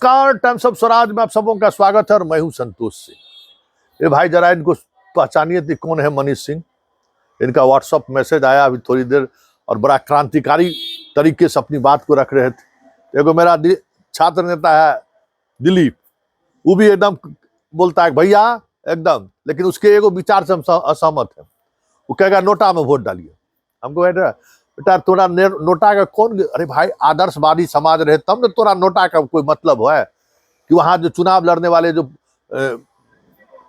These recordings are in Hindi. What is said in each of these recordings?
नमस्कार, टाइम्स ऑफ स्वराज में आप सबों का स्वागत है और मैं हूं संतोष सिंह। ये भाई जरा इनको पहचानिए थी कौन है मनीष सिंह। इनका व्हाट्सएप मैसेज आया अभी थोड़ी देर और बड़ा क्रांतिकारी तरीके से अपनी बात को रख रहे थे। देखो मेरा छात्र नेता है दिलीप, वो भी एकदम बोलता है भैया एकदम, लेकिन उसके एगो विचार से हम असहमत है। वो कहेगा नोटा में वोट डालिए। हमको बेटा तोरा नोटा का कौन, अरे भाई आदर्शवादी समाज रहे तब न तोरा नोटा का कोई मतलब है कि वहां जो चुनाव लड़ने वाले जो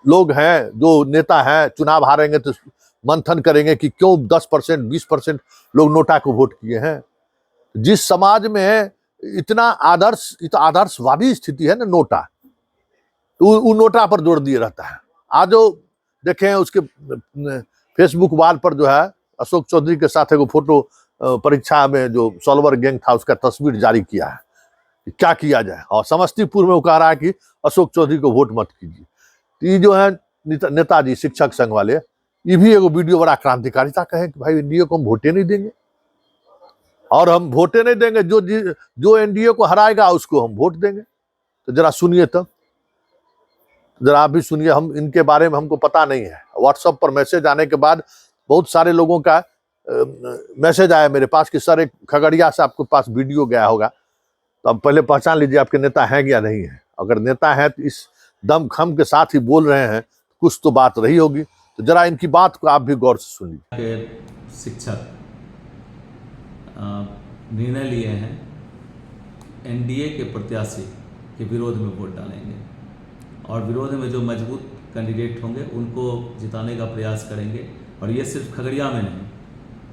लोग हैं, जो नेता हैं, चुनाव हारेंगे तो मंथन करेंगे कि क्यों 10% 20% लोग नोटा को वोट किए हैं। जिस समाज में इतना आदर्शवादी स्थिति है ना नोटा, तो वो नोटा पर जोर दिए रहता है। आज जो देखें उसके फेसबुक वाल पर जो है अशोक चौधरी के साथ एक फोटो परीक्षा में जो सॉल्वर गैंग था उसका तस्वीर जारी किया है कि क्या किया जाए, और समस्तीपुर में वो कह रहा है कि अशोक चौधरी को वोट मत कीजिए। तो ये जो है नेताजी शिक्षक संघ वाले, ये भी एगो वीडियो बड़ा क्रांतिकारिता कहे कि भाई एनडीए को हम वोटे नहीं देंगे, और हम वोटे नहीं देंगे, जो एनडीए को हराएगा उसको हम वोट देंगे। तो जरा सुनिए, तब जरा आप भी सुनिए। हम इनके बारे में हमको पता नहीं है। व्हाट्सएप पर मैसेज आने के बाद बहुत सारे लोगों का मैसेज आया मेरे पास कि सर एक खगड़िया से आपके पास वीडियो गया होगा, तो अब पहले पहचान लीजिए आपके नेता हैं या नहीं है। अगर नेता है तो इस दमखम के साथ ही बोल रहे हैं, कुछ तो बात रही होगी। तो जरा इनकी बात को आप भी गौर से सुनिए। शिक्षक निर्णय लिए हैं एनडीए के प्रत्याशी के विरोध में वोट डालेंगे, और विरोध में जो मजबूत कैंडिडेट होंगे उनको जिताने का प्रयास करेंगे। और ये सिर्फ खगड़िया में नहीं,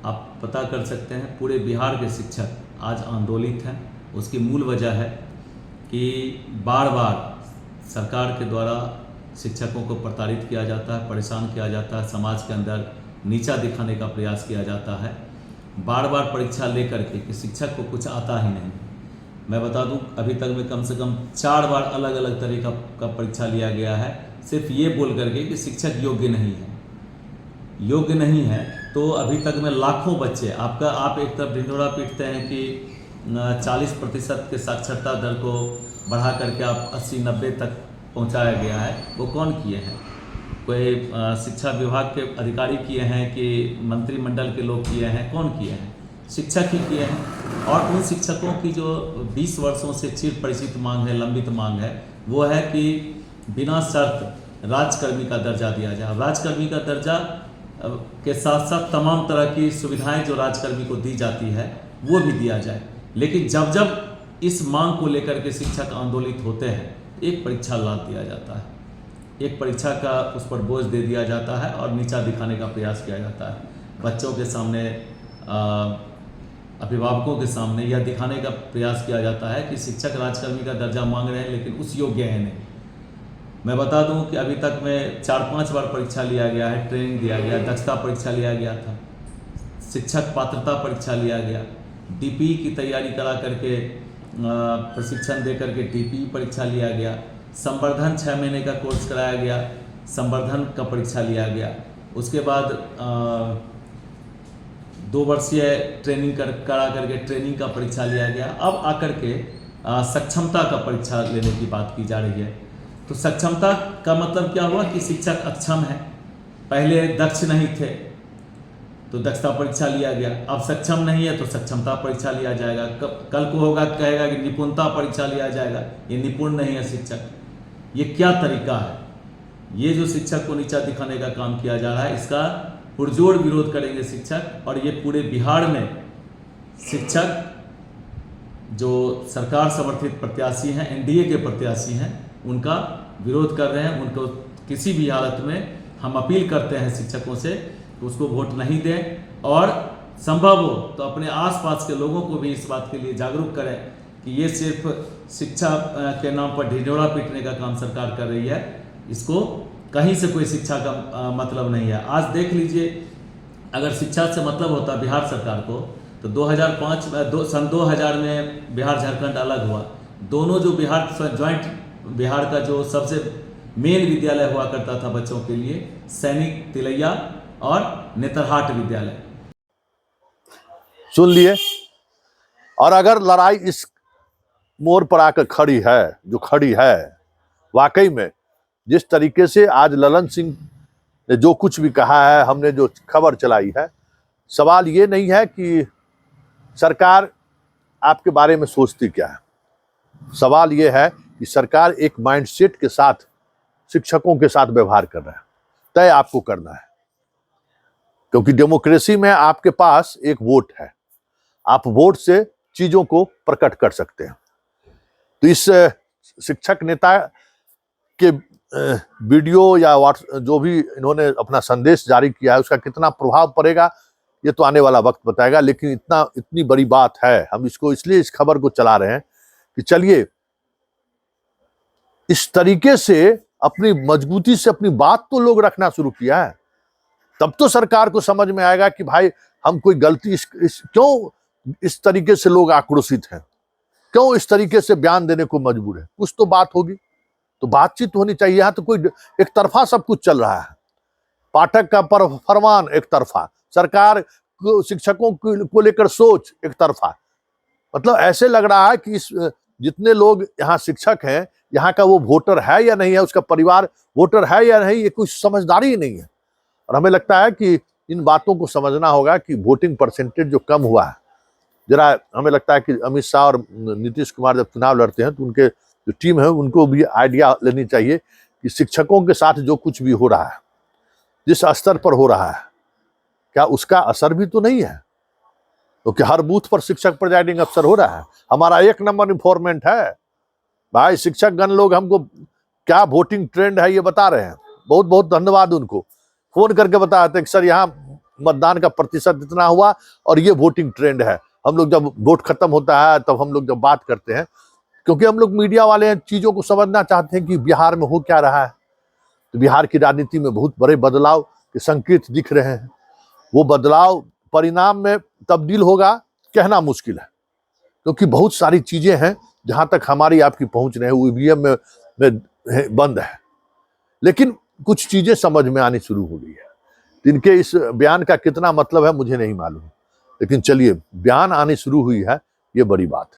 आप पता कर सकते हैं पूरे बिहार के शिक्षक आज आंदोलित हैं। उसकी मूल वजह है कि बार बार सरकार के द्वारा शिक्षकों को प्रताड़ित किया जाता है, परेशान किया जाता है, समाज के अंदर नीचा दिखाने का प्रयास किया जाता है। बार बार परीक्षा लेकर के कि शिक्षक को कुछ आता ही नहीं। मैं बता दूं अभी तक में कम से कम 4 बार अलग अलग तरह का परीक्षा लिया गया है, सिर्फ ये बोल करके कि शिक्षक योग्य नहीं है। योग्य नहीं है तो अभी तक में लाखों बच्चे आप एक तरफ ढिंढोरा पीटते हैं कि 40% के साक्षरता दर को बढ़ा करके आप 80-90 तक पहुंचाया गया है। वो कौन किए हैं? कोई शिक्षा विभाग के अधिकारी किए हैं कि मंत्रिमंडल के लोग किए हैं? कौन किए हैं? शिक्षक ही किए हैं। और उन शिक्षकों की जो 20 वर्षों से चिर परिचित मांग है, लंबित मांग है, वो है कि बिना शर्त राजकर्मी का दर्जा दिया जाए। राजकर्मी का दर्जा के साथ साथ तमाम तरह की सुविधाएं जो राजकर्मी को दी जाती है वो भी दिया जाए। लेकिन जब जब इस मांग को लेकर के शिक्षक आंदोलित होते हैं, एक परीक्षा लाद दिया जाता है, एक परीक्षा का उस पर बोझ दे दिया जाता है और नीचा दिखाने का प्रयास किया जाता है। बच्चों के सामने, अभिभावकों के सामने यह दिखाने का प्रयास किया जाता है कि शिक्षक राजकर्मी का दर्जा मांग रहे हैं लेकिन उस योग्य है नहीं। मैं बता दूं कि अभी तक में 4-5 बार परीक्षा लिया गया है, ट्रेनिंग दिया गया, दक्षता परीक्षा लिया गया था, शिक्षक पात्रता परीक्षा लिया गया, डीपीई की तैयारी करा करके प्रशिक्षण दे करके डीपीई परीक्षा लिया गया, संवर्धन 6 महीने का कोर्स कराया गया, संवर्धन का परीक्षा लिया गया। उसके बाद 2 वर्षीय ट्रेनिंग करा करके ट्रेनिंग का परीक्षा लिया गया। अब आकर के सक्षमता का परीक्षा लेने की बात की जा रही है। तो सक्षमता का मतलब क्या हुआ कि शिक्षक अक्षम है, पहले दक्ष नहीं थे तो दक्षता परीक्षा लिया गया, अब सक्षम नहीं है तो सक्षमता परीक्षा लिया जाएगा। कल को होगा कहेगा कि निपुणता परीक्षा लिया जाएगा, ये निपुण नहीं है शिक्षक। ये क्या तरीका है? ये जो शिक्षक को नीचा दिखाने का काम किया जा रहा है, इसका पुरजोर विरोध करेंगे शिक्षक। और ये पूरे बिहार में शिक्षक जो सरकार समर्थित प्रत्याशी हैं, एनडीए के प्रत्याशी हैं, उनका विरोध कर रहे हैं। उनको किसी भी हालत में हम अपील करते हैं शिक्षकों से कि उसको वोट नहीं दें, और संभव हो तो अपने आसपास के लोगों को भी इस बात के लिए जागरूक करें कि ये सिर्फ शिक्षा के नाम पर ढिंढोरा पीटने का काम सरकार कर रही है। इसको कहीं से कोई शिक्षा का मतलब नहीं है। आज देख लीजिए, अगर शिक्षा से मतलब होता बिहार सरकार को तो 2005 2000 में बिहार झारखंड अलग हुआ। दोनों जो ज्वाइंट बिहार का जो सबसे मेन विद्यालय हुआ करता था बच्चों के लिए, सैनिक, तिलैया और नेतरहाट विद्यालय। सुन लिए। और अगर लड़ाई इस मोड़ पर आकर खड़ी है, जो खड़ी है। वाकई में जिस तरीके से आज ललन सिंह ने जो कुछ भी कहा है, हमने जो खबर चलाई है, सवाल ये नहीं है कि सरकार आपके बारे में सोचती क्या है, सवाल ये है कि सरकार एक माइंडसेट के साथ शिक्षकों के साथ व्यवहार कर रहा है। तय आपको करना है, क्योंकि डेमोक्रेसी में आपके पास एक वोट है, आप वोट से चीजों को प्रकट कर सकते हैं। तो इस शिक्षक नेता के वीडियो या जो भी इन्होंने अपना संदेश जारी किया है, उसका कितना प्रभाव पड़ेगा ये तो आने वाला वक्त बताएगा। लेकिन इतनी बड़ी बात है, हम इसको इसलिए इस खबर को चला रहे हैं कि चलिए इस तरीके से अपनी मजबूती से अपनी बात तो लोग रखना शुरू किया है, तब तो सरकार को समझ में आएगा कि भाई हम कोई गलती क्यों इस तरीके से लोग आक्रोशित हैं, क्यों इस तरीके से बयान देने को मजबूर है। कुछ तो बात होगी, तो बातचीत होनी चाहिए। यहाँ तो कोई एक तरफा सब कुछ चल रहा है, पाठक का फरमान एक तरफा, सरकार शिक्षकों को लेकर सोच एक तरफा। मतलब ऐसे लग रहा है कि इस जितने लोग यहाँ शिक्षक हैं, यहाँ का वो वोटर है या नहीं है, उसका परिवार वोटर है या नहीं, ये कोई समझदारी ही नहीं है। और हमें लगता है कि इन बातों को समझना होगा कि वोटिंग परसेंटेज जो कम हुआ है, जरा हमें लगता है कि अमित शाह और नीतीश कुमार जब चुनाव लड़ते हैं तो उनके जो टीम है उनको भी आइडिया लेनी चाहिए कि शिक्षकों के साथ जो कुछ भी हो रहा है, जिस स्तर पर हो रहा है, क्या उसका असर भी तो नहीं है। क्योंकि हर बूथ पर शिक्षक प्रिजाइडिंग अफसर हो रहा है, हमारा 1 नंबर इंफॉर्मेंट है भाई। शिक्षक गण लोग हमको क्या वोटिंग ट्रेंड है ये बता रहे हैं, बहुत बहुत धन्यवाद उनको। फोन करके बताते हैं कि सर यहाँ मतदान का प्रतिशत इतना हुआ और ये वोटिंग ट्रेंड है। हम लोग जब वोट खत्म होता है तब हम लोग जब बात करते हैं, क्योंकि हम लोग मीडिया वाले हैं, चीजों को समझना चाहते हैं कि बिहार में हो क्या रहा है। तो बिहार की राजनीति में बहुत बड़े बदलाव के संकेत दिख रहे हैं। वो बदलाव परिणाम में तब्दील होगा कहना मुश्किल है, क्योंकि बहुत सारी चीजें हैं जहां तक हमारी आपकी पहुंच नहीं है, ईवीएम में बंद है। लेकिन कुछ चीजें समझ में आनी शुरू हो गई है। इनके इस बयान का कितना मतलब है मुझे नहीं मालूम, लेकिन चलिए बयान आनी शुरू हुई है, ये बड़ी बात है।